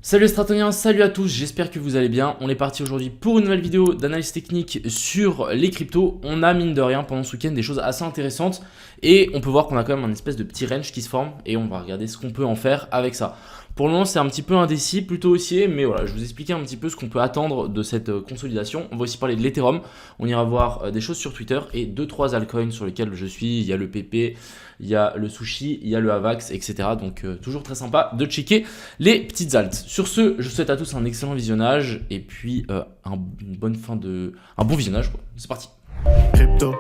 Salut les stratoniens, salut à tous, j'espère que vous allez bien. On est parti aujourd'hui pour une nouvelle vidéo d'analyse technique sur les cryptos. On a mine de rien pendant ce week-end des choses assez intéressantes et on peut voir qu'on a quand même un espèce de petit range qui se forme et on va regarder ce qu'on peut en faire avec ça. Pour le moment c'est un petit peu indécis, plutôt haussier, mais voilà, je vais vous expliquer un petit peu ce qu'on peut attendre de cette consolidation. On va aussi parler de l'Ethereum, on ira voir des choses sur Twitter et 2-3 altcoins sur lesquels je suis. Il y a le PP, il y a le Sushi, il y a le Avax, etc. Donc toujours très sympa de checker les petites alts. Sur ce, je vous souhaite à tous un excellent visionnage et puis un bon visionnage, quoi. C'est parti. Crypto,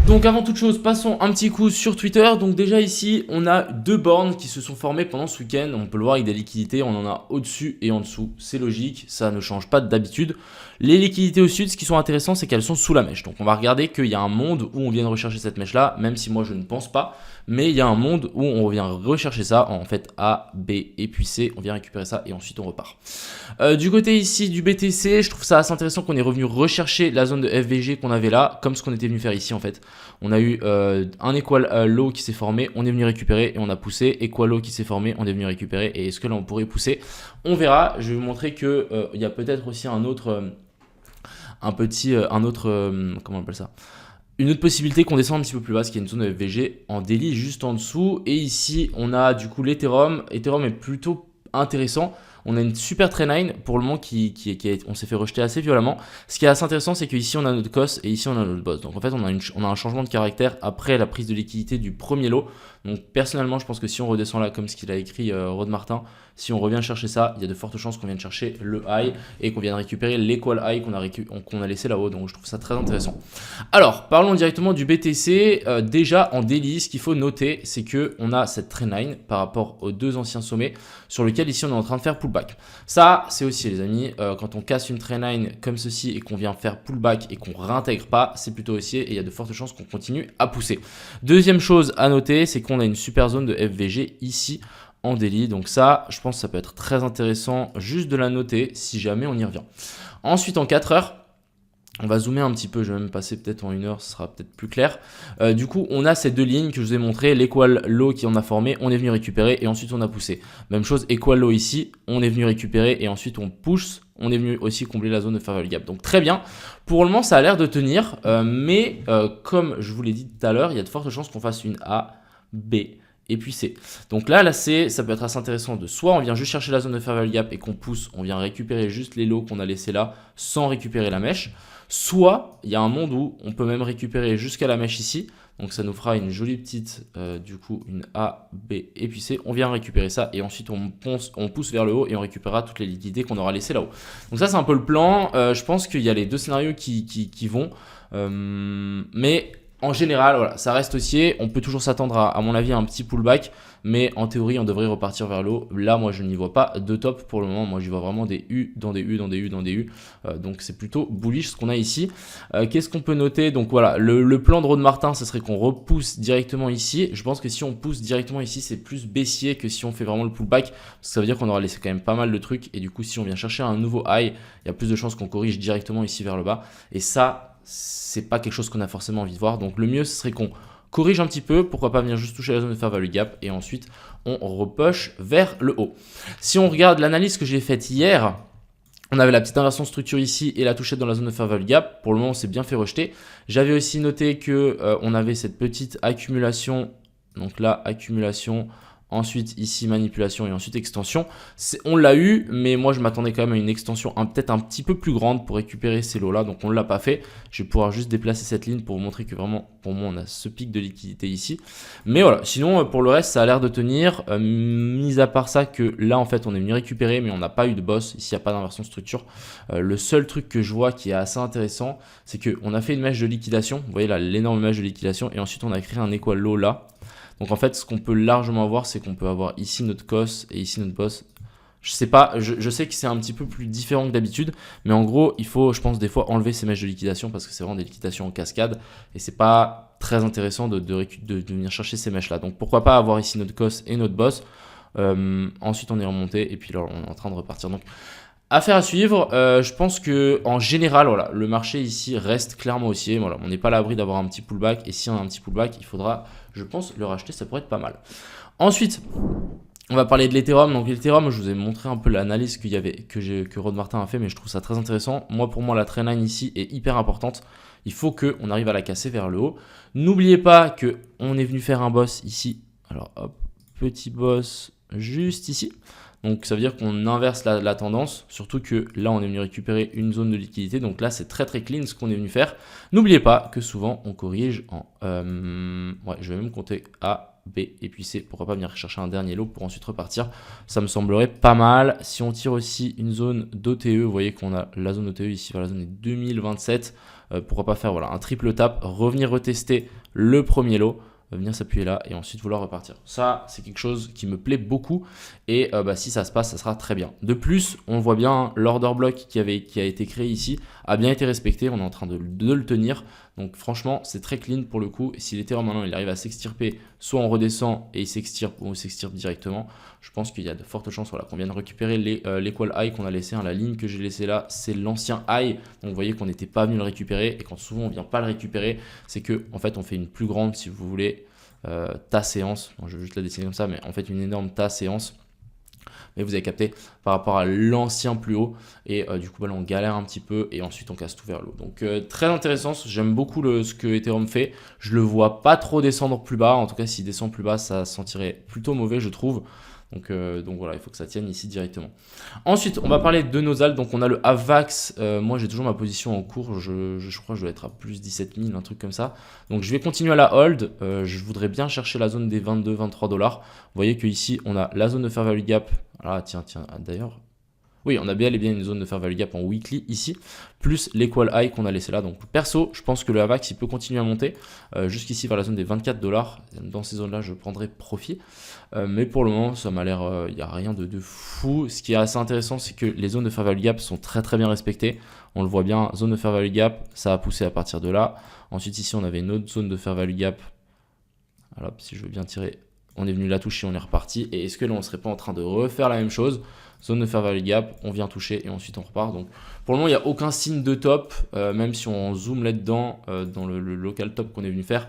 donc avant toute chose, passons un petit coup sur Twitter. Donc déjà ici, on a deux bornes qui se sont formées pendant ce week-end. On peut le voir avec des liquidités, on en a au-dessus et en dessous. C'est logique, ça ne change pas d'habitude. Les liquidités au sud, ce qui sont intéressantes, c'est qu'elles sont sous la mèche. Donc on va regarder qu'il y a un monde où on vient de rechercher cette mèche-là, même si moi je ne pense pas. Mais il y a un monde où on vient rechercher ça, en fait A, B et puis C. On vient récupérer ça et ensuite on repart. Du côté ici du BTC, je trouve ça assez intéressant qu'on est revenu rechercher la zone de FVG qu'on avait là, comme ce qu'on était venu faire ici en fait. On a eu un equal low qui s'est formé, on est venu récupérer et on a poussé. Equal low qui s'est formé, on est venu récupérer. Et est-ce que là on pourrait pousser? On verra. Je vais vous montrer que il y a peut-être aussi comment on appelle ça? Une autre possibilité qu'on descend un petit peu plus bas, qui est une zone de FVG en daily juste en dessous. Et ici, on a du coup l'Ethereum. Ethereum est plutôt intéressant. On a une super trend line pour le moment on s'est fait rejeter assez violemment. Ce qui est assez intéressant, c'est qu'ici on a notre COS et ici on a notre boss. Donc en fait, on a un changement de caractère après la prise de liquidité du premier lot. Donc personnellement, je pense que si on redescend là, comme ce qu'il a écrit Rod Martin, si on revient chercher ça, il y a de fortes chances qu'on vienne chercher le high et qu'on vienne récupérer l'equal high qu'on a laissé là-haut. Donc je trouve ça très intéressant. Alors, parlons directement du BTC. Déjà en daily, ce qu'il faut noter, c'est qu'on a cette trend line par rapport aux deux anciens sommets sur lesquels ici on est en train de faire pullback. Ça, c'est aussi les amis, quand on casse une trend line comme ceci et qu'on vient faire pullback et qu'on réintègre pas, c'est plutôt haussier et il y a de fortes chances qu'on continue à pousser. Deuxième chose à noter, c'est qu'on a une super zone de FVG ici en daily. Donc ça, je pense que ça peut être très intéressant juste de la noter si jamais on y revient. Ensuite, en 4 heures, on va zoomer un petit peu, je vais même passer peut-être en 1 heure, ce sera peut-être plus clair. Du coup, on a ces deux lignes que je vous ai montré, l'equal low qui en a formé, on est venu récupérer et ensuite on a poussé. Même chose, equal low ici, on est venu récupérer et ensuite on pousse, on est venu aussi combler la zone de fair value gap. Donc très bien, pour le moment ça a l'air de tenir, mais comme je vous l'ai dit tout à l'heure, il y a de fortes chances qu'on fasse une A, B, et puis C. Donc là, la C, ça peut être assez intéressant de soit on vient juste chercher la zone de fair value gap et qu'on pousse, on vient récupérer juste les lots qu'on a laissés là sans récupérer la mèche. Soit il y a un monde où on peut même récupérer jusqu'à la mèche ici. Donc ça nous fera une jolie petite, du coup une A, B et puis C. On vient récupérer ça et ensuite on pousse vers le haut et on récupérera toutes les liquidités qu'on aura laissées là-haut. Donc ça c'est un peu le plan. Je pense qu'il y a les deux scénarios qui vont. Mais en général, voilà, ça reste haussier. On peut toujours s'attendre à mon avis à un petit pullback. Mais en théorie, on devrait repartir vers le haut. Là, moi, je n'y vois pas de top pour le moment. Moi, j'y vois vraiment des U dans des U, dans des U, dans des U. Donc, c'est plutôt bullish ce qu'on a ici. Qu'est-ce qu'on peut noter? Donc, voilà, le plan de Rod Martin, ce serait qu'on repousse directement ici. Je pense que si on pousse directement ici, c'est plus baissier que si on fait vraiment le pullback. Parce que ça veut dire qu'on aura laissé quand même pas mal de trucs. Et du coup, si on vient chercher un nouveau high, il y a plus de chances qu'on corrige directement ici vers le bas. Et ça, c'est pas quelque chose qu'on a forcément envie de voir. Donc, le mieux, ce serait qu'on corrige un petit peu, pourquoi pas venir juste toucher la zone de fair value gap et ensuite on repush vers le haut. Si on regarde l'analyse que j'ai faite hier, on avait la petite inversion de structure ici et la touchette dans la zone de fair value gap. Pour le moment, on s'est bien fait rejeter. J'avais aussi noté que on avait cette petite accumulation. Donc là, accumulation. Ensuite, ici, manipulation et ensuite extension. On l'a eu, mais moi, je m'attendais quand même à une extension peut-être un petit peu plus grande pour récupérer ces lots-là. Donc, on ne l'a pas fait. Je vais pouvoir juste déplacer cette ligne pour vous montrer que vraiment, pour moi, on a ce pic de liquidité ici. Mais voilà, sinon, pour le reste, ça a l'air de tenir. Mis à part ça, que là, en fait, on est venu récupérer, mais on n'a pas eu de boss. Ici, il n'y a pas d'inversion de structure. Le seul truc que je vois qui est assez intéressant, c'est qu'on a fait une mèche de liquidation. Vous voyez là, l'énorme mèche de liquidation. Et ensuite, on a créé un equal low là. Donc en fait, ce qu'on peut largement avoir, c'est qu'on peut avoir ici notre COS et ici notre boss. Je sais pas, je sais que c'est un petit peu plus différent que d'habitude, mais en gros, il faut, je pense, des fois enlever ces mèches de liquidation parce que c'est vraiment des liquidations en cascade et c'est pas très intéressant de venir chercher ces mèches là. Donc pourquoi pas avoir ici notre COS et notre boss. Ensuite, on est remonté et puis là, on est en train de repartir. Donc Affaire à suivre, je pense que en général, voilà, le marché ici reste clairement haussier. Voilà, on n'est pas à l'abri d'avoir un petit pullback. Et si on a un petit pullback, il faudra, je pense, le racheter. Ça pourrait être pas mal. Ensuite, on va parler de l'Ethereum. Donc l'Ethereum, je vous ai montré un peu l'analyse que Rod Martin a fait, mais je trouve ça très intéressant. Moi, pour moi, la trendline ici est hyper importante. Il faut qu'on arrive à la casser vers le haut. N'oubliez pas qu'on est venu faire un boss ici. Alors, hop, petit boss juste ici. Donc ça veut dire qu'on inverse la tendance, surtout que là on est venu récupérer une zone de liquidité, donc là c'est très très clean ce qu'on est venu faire. N'oubliez pas que souvent on corrige en... ouais, je vais même compter A, B et puis C, pourquoi pas venir chercher un dernier lot pour ensuite repartir. Ça me semblerait pas mal. Si on tire aussi une zone d'OTE, vous voyez qu'on a la zone d'OTE ici, la zone est 2027, pourquoi pas faire voilà, un triple tap, revenir retester le premier lot, venir s'appuyer là et ensuite vouloir repartir. Ça, c'est quelque chose qui me plaît beaucoup et si ça se passe, ça sera très bien. De plus, on voit bien l'order block qui a été créé ici a bien été respecté. On est en train de le tenir. Donc franchement, c'est très clean pour le coup. Et si l'Ethereum maintenant, il arrive à s'extirper, soit on redescend et il s'extirpe ou on s'extirpe directement, je pense qu'il y a de fortes chances qu'on vienne récupérer l'equal high qu'on a laissé. La ligne que j'ai laissée là, c'est l'ancien high. Donc vous voyez qu'on n'était pas venu le récupérer. Et quand souvent on vient pas le récupérer, c'est que en fait on fait une plus grande, si vous voulez, tasse séance. Bon, je vais juste la dessiner comme ça, mais en fait une énorme tasse séance. Mais vous avez capté par rapport à l'ancien plus haut et du coup là on galère un petit peu et ensuite on casse tout vers l'eau. Donc très intéressant, j'aime beaucoup ce que Ethereum fait. Je le vois pas trop descendre plus bas, en tout cas s'il descend plus bas ça sentirait plutôt mauvais je trouve. Donc voilà, il faut que ça tienne ici directement. Ensuite, on va parler de nos alts. Donc on a le AVAX. Moi, j'ai toujours ma position en cours. Je crois que je dois être à plus 17 000, un truc comme ça. Donc je vais continuer à la hold. Je voudrais bien chercher la zone des 22-23 $. Vous voyez qu'ici, on a la zone de fair value gap. Ah tiens, d'ailleurs. Oui, on a bel et bien une zone de fair value gap en weekly ici, plus l'equal high qu'on a laissé là. Donc perso, je pense que le AVAX, il peut continuer à monter jusqu'ici vers la zone des 24 $. Dans ces zones-là, je prendrai profit. Mais pour le moment, ça m'a l'air, il n'y a rien de fou. Ce qui est assez intéressant, c'est que les zones de fair value gap sont très très bien respectées. On le voit bien, zone de fair value gap, ça a poussé à partir de là. Ensuite ici, on avait une autre zone de fair value gap. Alors, si je veux bien tirer, on est venu la toucher, on est reparti. Et est-ce que là, on ne serait pas en train de refaire la même chose? Zone de fair value gap, on vient toucher et ensuite on repart. Donc pour le moment, il n'y a aucun signe de top, même si on zoome là-dedans, dans le local top qu'on est venu faire.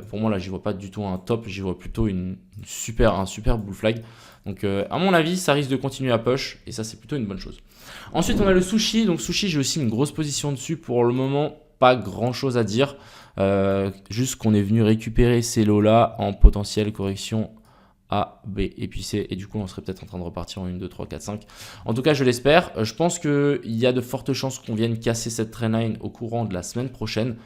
Pour moi, là, j'y vois pas du tout un top, j'y vois plutôt un super bull flag. Donc à mon avis, ça risque de continuer à push et ça, c'est plutôt une bonne chose. Ensuite, on a le sushi. Donc sushi, j'ai aussi une grosse position dessus. Pour le moment, pas grand-chose à dire. Juste qu'on est venu récupérer ces lots-là en potentielle correction A, B et puis C, et du coup on serait peut-être en train de repartir en 1, 2, 3, 4, 5. En tout cas je l'espère, je pense qu'il y a de fortes chances qu'on vienne casser cette trendline au courant de la semaine prochaine.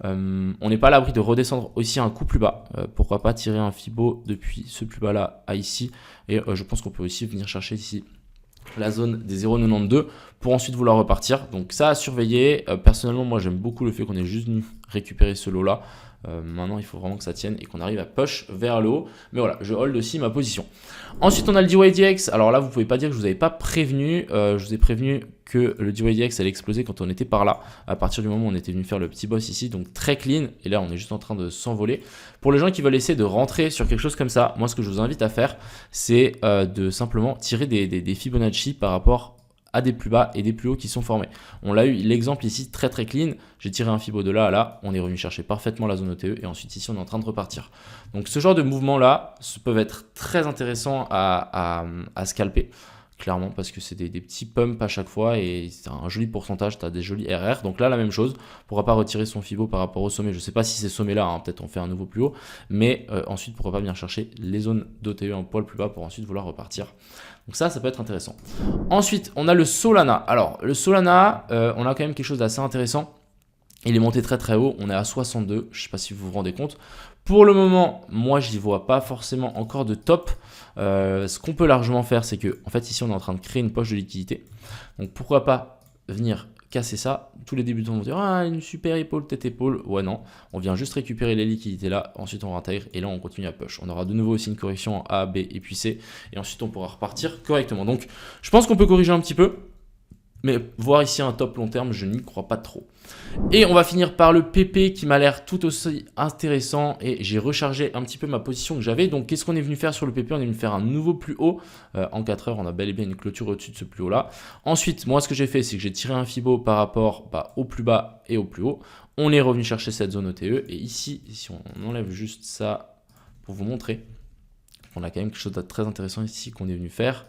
On n'est pas à l'abri de redescendre aussi un coup plus bas, pourquoi pas tirer un Fibo depuis ce plus bas là à ici, et je pense qu'on peut aussi venir chercher ici la zone des 0,92 pour ensuite vouloir repartir. Donc ça à surveiller. Personnellement, moi j'aime beaucoup le fait qu'on ait juste venu récupérer ce lot là. Maintenant il faut vraiment que ça tienne et qu'on arrive à push vers le haut. Mais voilà, je hold aussi ma position. Ensuite on a le DYDX. Alors là vous pouvez pas dire que je vous avais pas prévenu. Je vous ai prévenu que le DYDX allait exploser quand on était par là. À partir du moment où on était venu faire le petit boss ici. Donc très clean. Et là on est juste en train de s'envoler. Pour les gens qui veulent essayer de rentrer sur quelque chose comme ça, moi ce que je vous invite à faire c'est de simplement tirer des Fibonacci par rapport à des plus bas et des plus hauts qui sont formés. On l'a eu, l'exemple ici très très clean, j'ai tiré un Fibo de là à là, on est revenu chercher parfaitement la zone OTE et ensuite ici on est en train de repartir. Donc ce genre de mouvements là peuvent être très intéressants à scalper, clairement, parce que c'est des petits pumps à chaque fois et c'est un joli pourcentage, tu as des jolis RR. Donc là la même chose, pourra pas retirer son Fibo par rapport au sommet, je sais pas si ces sommets là, hein, peut-être on fait un nouveau plus haut, mais ensuite pourquoi pas venir chercher les zones d'OTE un poil plus bas pour ensuite vouloir repartir. Donc ça peut être intéressant. Ensuite, on a le Solana. Alors, le Solana, on a quand même quelque chose d'assez intéressant. Il est monté très très haut, on est à 62, je ne sais pas si vous vous rendez compte. Pour le moment, moi, je n'y vois pas forcément encore de top. Ce qu'on peut largement faire, c'est que, en fait, ici, on est en train de créer une poche de liquidité. Donc, pourquoi pas venir casser ça. Tous les débutants vont dire ah une super épaule, tête épaule. Ouais non, on vient juste récupérer les liquidités là, ensuite on réintègre et là on continue à push. On aura de nouveau aussi une correction en A, B et puis C et ensuite on pourra repartir correctement. Donc je pense qu'on peut corriger un petit peu. Mais voir ici un top long terme, je n'y crois pas trop. Et on va finir par le PP qui m'a l'air tout aussi intéressant et j'ai rechargé un petit peu ma position que j'avais. Donc qu'est-ce qu'on est venu faire sur le PP? On est venu faire un nouveau plus haut. En 4 heures, on a bel et bien une clôture au-dessus de ce plus haut là. Ensuite, moi ce que j'ai fait, c'est que j'ai tiré un Fibo par rapport au plus bas et au plus haut. On est revenu chercher cette zone OTE et ici, si on enlève juste ça pour vous montrer, on a quand même quelque chose de très intéressant ici qu'on est venu faire.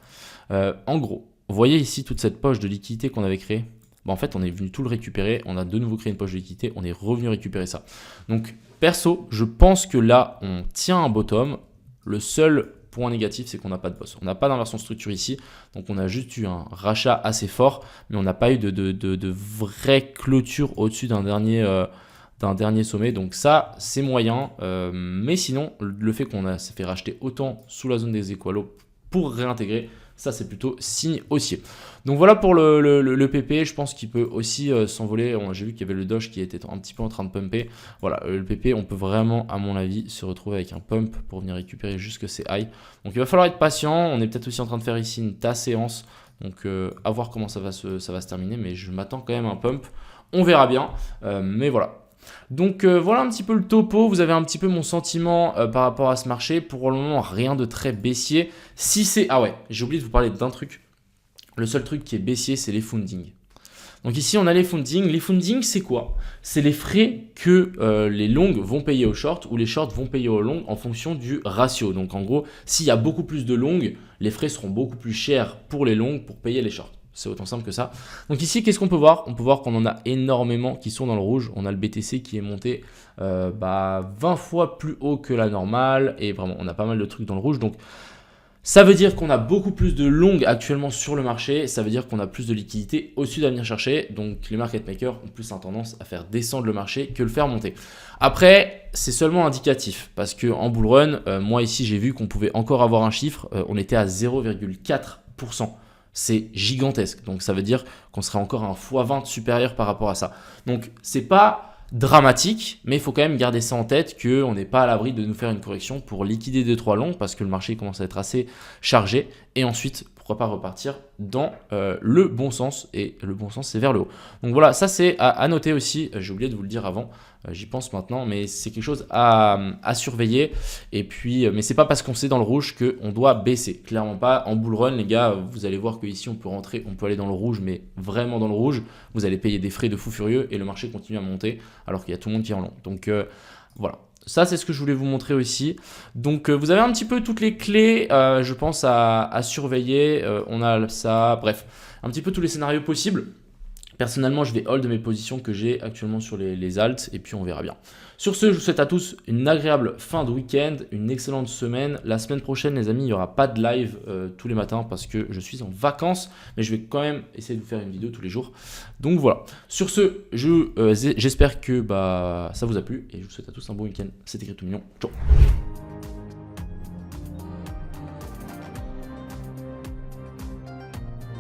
En gros, vous voyez ici toute cette poche de liquidité qu'on avait créée. En fait, on est venu tout le récupérer. On a de nouveau créé une poche de liquidité. On est revenu récupérer ça. Donc, perso, je pense que là, on tient un bottom. Le seul point négatif, c'est qu'on n'a pas de boss. On n'a pas d'inversion de structure ici. Donc, on a juste eu un rachat assez fort. Mais on n'a pas eu de vraie clôture au-dessus d'un dernier sommet. Donc, ça, c'est moyen. Mais sinon, le fait qu'on s'est fait racheter autant sous la zone des équalos pour réintégrer, ça c'est plutôt signe haussier. Donc voilà pour le PP, je pense qu'il peut aussi s'envoler. J'ai vu qu'il y avait le Doge qui était un petit peu en train de pumper. Voilà, le PP, on peut vraiment, à mon avis, se retrouver avec un pump pour venir récupérer jusque ces highs. Donc il va falloir être patient. On est peut-être aussi en train de faire ici une tasse séance. Donc à voir comment ça va se terminer. Mais je m'attends quand même à un pump. On verra bien. Mais voilà. Donc voilà un petit peu le topo, vous avez un petit peu mon sentiment par rapport à ce marché. Pour le moment, rien de très baissier. Si c'est... Ah ouais, j'ai oublié de vous parler d'un truc. Le seul truc qui est baissier, c'est les fundings. Donc ici, on a les fundings. Les fundings, c'est quoi? C'est les frais que les longs vont payer aux shorts ou les shorts vont payer aux longs en fonction du ratio. Donc en gros, s'il y a beaucoup plus de longs, les frais seront beaucoup plus chers pour les longs pour payer les shorts. C'est autant simple que ça. Donc ici, qu'est-ce qu'on peut voir? On peut voir qu'on en a énormément qui sont dans le rouge. On a le BTC qui est monté 20 fois plus haut que la normale. Et vraiment, on a pas mal de trucs dans le rouge. Donc ça veut dire qu'on a beaucoup plus de longs actuellement sur le marché. Ça veut dire qu'on a plus de liquidité au-dessus à venir chercher. Donc les market makers ont plus tendance à faire descendre le marché que le faire monter. Après, c'est seulement indicatif. Parce qu'en bull run, moi ici, j'ai vu qu'on pouvait encore avoir un chiffre. On était à 0,4%. C'est gigantesque. Donc ça veut dire qu'on serait encore un x20 supérieur par rapport à ça. Donc c'est pas dramatique, mais il faut quand même garder ça en tête qu'on n'est pas à l'abri de nous faire une correction pour liquider 2-3 longs parce que le marché commence à être assez chargé. Et ensuite, pourquoi pas repartir dans le bon sens. Et le bon sens, c'est vers le haut. Donc voilà, ça c'est à noter aussi. J'ai oublié de vous le dire avant. J'y pense maintenant, mais c'est quelque chose à surveiller. Et puis, mais c'est pas parce qu'on est dans le rouge qu'on doit baisser. Clairement pas. En bull run, les gars, vous allez voir qu'ici on peut rentrer, on peut aller dans le rouge, mais vraiment dans le rouge. Vous allez payer des frais de fou furieux et le marché continue à monter alors qu'il y a tout le monde qui est en long. Donc voilà. Ça, c'est ce que je voulais vous montrer aussi. Donc, vous avez un petit peu toutes les clés, je pense, à surveiller. On a ça, bref, un petit peu tous les scénarios possibles. Personnellement, je vais hold mes positions que j'ai actuellement sur les alts et puis on verra bien. Sur ce, je vous souhaite à tous une agréable fin de week-end, une excellente semaine. La semaine prochaine, les amis, il n'y aura pas de live tous les matins parce que je suis en vacances, mais je vais quand même essayer de vous faire une vidéo tous les jours. Donc voilà. Sur ce, j'espère que ça vous a plu et je vous souhaite à tous un bon week-end. C'était Crypto Mignon. Ciao.